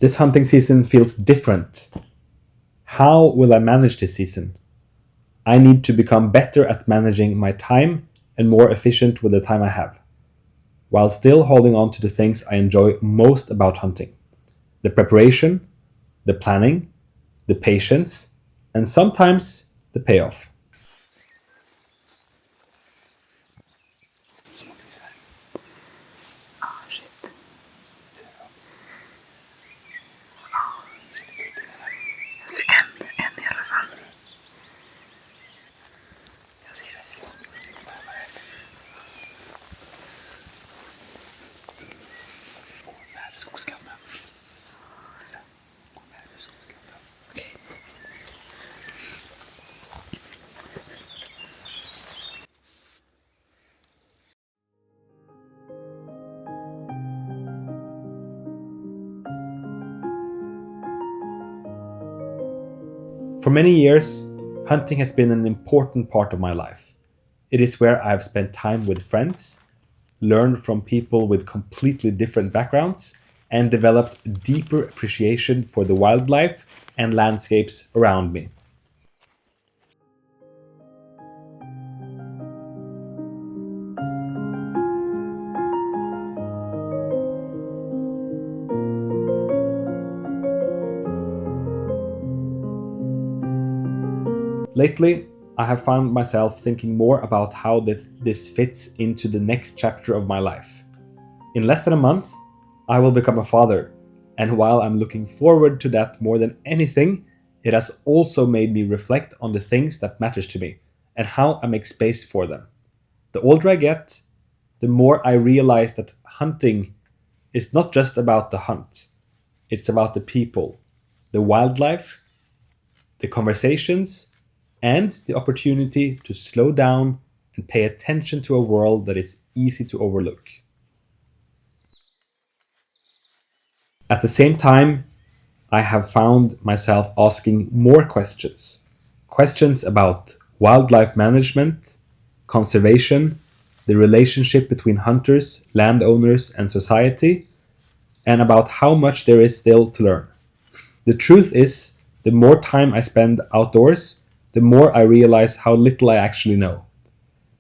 This hunting season feels different. How will I manage this season? I need to become better at managing my time and more efficient with the time I have, while still holding on to the things I enjoy most about hunting: the preparation, the planning, the patience, and sometimes the payoff. For many years, hunting has been an important part of my life. It is where I have spent time with friends, learned from people with completely different backgrounds, and developed a deeper appreciation for the wildlife and landscapes around me. Lately, I have found myself thinking more about how this fits into the next chapter of my life. In less than a month, I will become a father, and while I'm looking forward to that more than anything, it has also made me reflect on the things that matters to me and how I make space for them. The older I get, the more I realize that hunting is not just about the hunt. It's about the people, the wildlife, the conversations, and the opportunity to slow down and pay attention to a world that is easy to overlook. At the same time, I have found myself asking more questions. Questions about wildlife management, conservation, the relationship between hunters, landowners, and society, and about how much there is still to learn. The truth is, the more time I spend outdoors, the more I realize how little I actually know.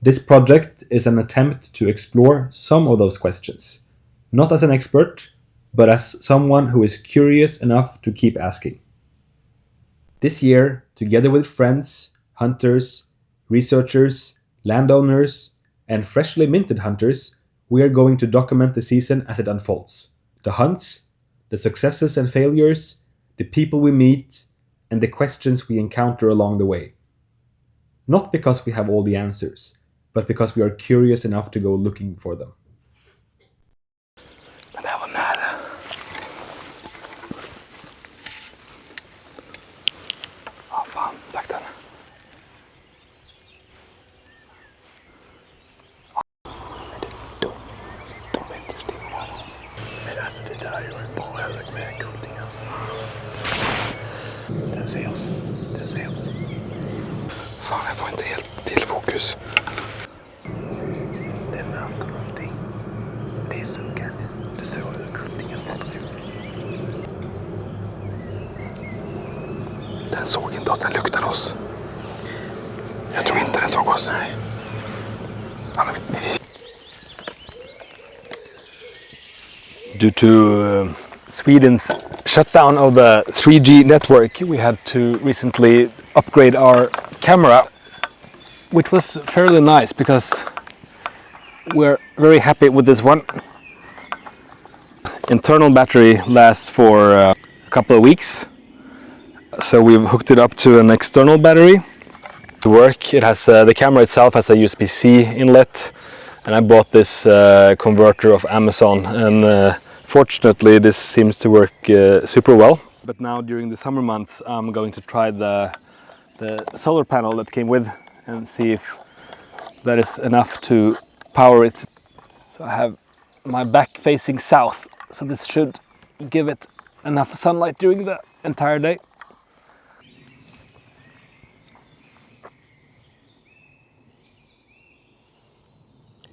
This project is an attempt to explore some of those questions, not as an expert, but as someone who is curious enough to keep asking. This year, together with friends, hunters, researchers, landowners, and freshly minted hunters, we are going to document the season as it unfolds. The hunts, the successes and failures, the people we meet, and the questions we encounter along the way. Not because we have all the answers, but because we are curious enough to go looking for them. Men det här var nära. Ja, fan, sakta. De är inte stora. Men alltså det där är ju en bra hög med kulting alltså. Den ser oss. Den ser oss. Fan, jag får inte helt till fokus. Det är mörkt och någonting. Det är sugen. Du såg hur kultingen var drog. Den såg inte oss, den luktade oss. Jag tror inte den såg oss. Nej. Ja, men Due to Sweden's shutdown of the 3G network, we had to recently upgrade our camera, which was fairly nice because we're very happy with this one. Internal battery lasts for a couple of weeks, so we've hooked it up to an external battery to work. It has the camera itself has a USB-C inlet, and I bought this converter of Amazon, and fortunately this seems to work super well. But now during the summer months I'm going to try the solar panel that came with and see if that is enough to power it. So I have my back facing south, so this should give it enough sunlight during the entire day.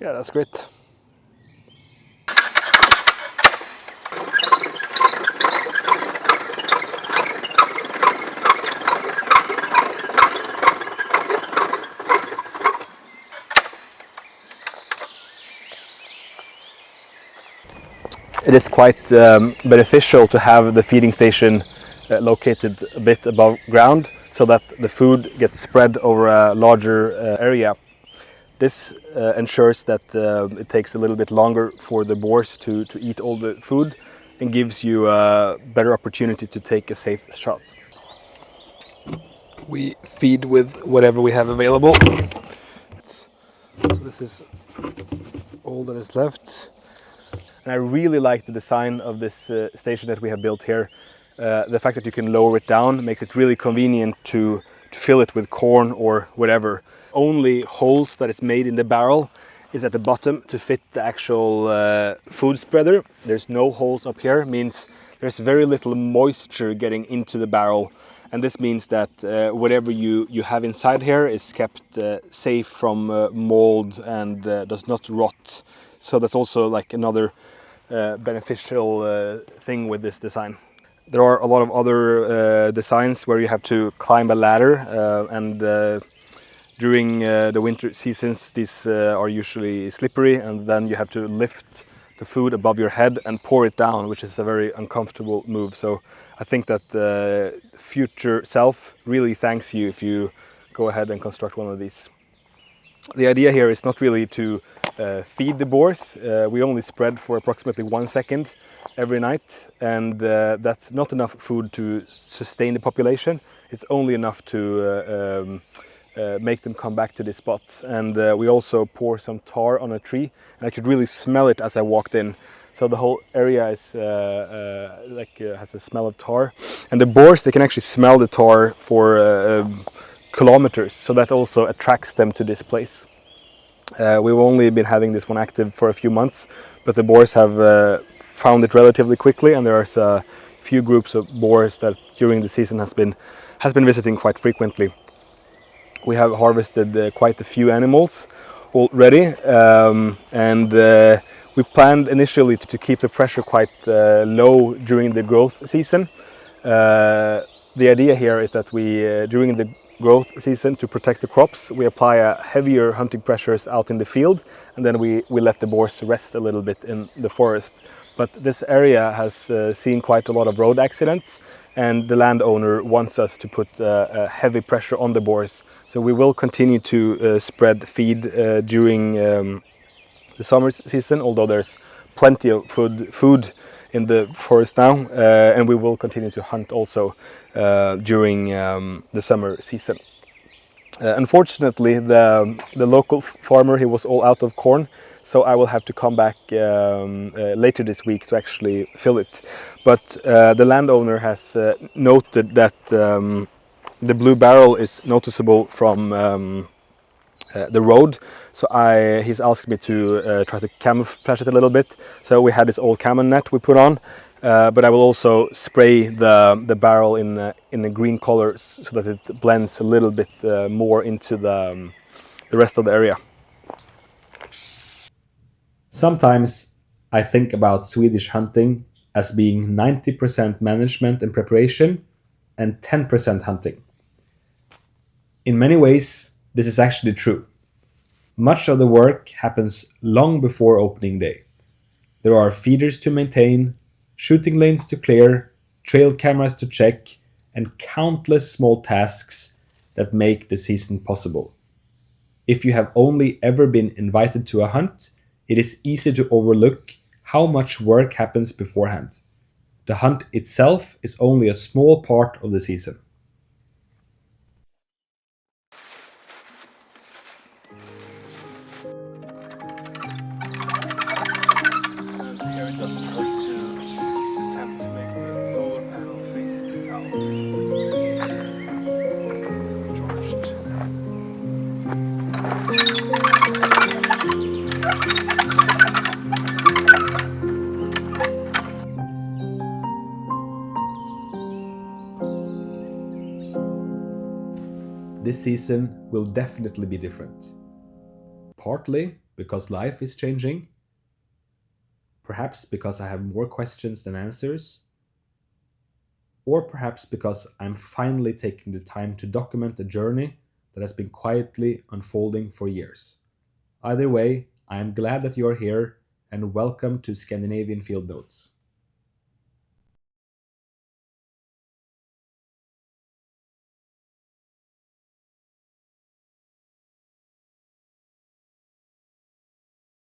Yeah, that's great. it is quite beneficial to have the feeding station located a bit above ground so that the food gets spread over a larger area. This ensures that it takes a little bit longer for the boars to eat all the food and gives you a better opportunity to take a safe shot. We feed with whatever we have available. So this is all that is left. And I really like the design of this station that we have built here. The fact that you can lower it down makes it really convenient to fill it with corn or whatever. Only holes that is made in the barrel is at the bottom to fit the actual food spreader. There's no holes up here, means there's very little moisture getting into the barrel. And this means that whatever you have inside here is kept safe from mold and does not rot. So that's also like another beneficial thing with this design. There are a lot of other designs where you have to climb a ladder and during the winter seasons these are usually slippery, and then you have to lift the food above your head and pour it down, which is a very uncomfortable move. So I think that the future self really thanks you if you go ahead and construct one of these. The idea here is not really to feed the boars. We only spread for approximately 1 second every night, and that's not enough food to sustain the population. It's only enough to make them come back to this spot. And we also pour some tar on a tree, and I could really smell it as I walked in. So the whole area is has a smell of tar, and the boars, they can actually smell the tar for kilometers, so that also attracts them to this place. We've only been having this one active for a few months, but the boars have found it relatively quickly, and there's a few groups of boars that during the season has been visiting quite frequently. We have harvested quite a few animals already, and we planned initially to keep the pressure quite low during the growth season. The idea here is that we, during the growth season, to protect the crops, we apply a heavier hunting pressures out in the field, and then we let the boars rest a little bit in the forest. But this area has seen quite a lot of road accidents, and the landowner wants us to put a heavy pressure on the boars. So we will continue to spread feed during the summer season, although there's plenty of food in the forest now, and we will continue to hunt also during the summer season. Unfortunately, the local farmer, he was all out of corn, so I will have to come back later this week to actually fill it. But the landowner has noted that the blue barrel is noticeable from the road, so he's asked me to try to camouflage it a little bit. So we had this old camo net we put on, but I will also spray the barrel in a green color so that it blends a little bit more into the rest of the area. Sometimes I think about Swedish hunting as being 90% management and preparation and 10% hunting. In many ways, this is actually true. Much of the work happens long before opening day. There are feeders to maintain, shooting lanes to clear, trail cameras to check, and countless small tasks that make the season possible. If you have only ever been invited to a hunt, it is easy to overlook how much work happens beforehand. The hunt itself is only a small part of the season. And here it doesn't hurt to attempt to make the solar panel face south. This season will definitely be different. Partly because life is changing, perhaps because I have more questions than answers, or perhaps because I'm finally taking the time to document a journey that has been quietly unfolding for years. Either way, I am glad that you are here, and welcome to Scandinavian Field Notes.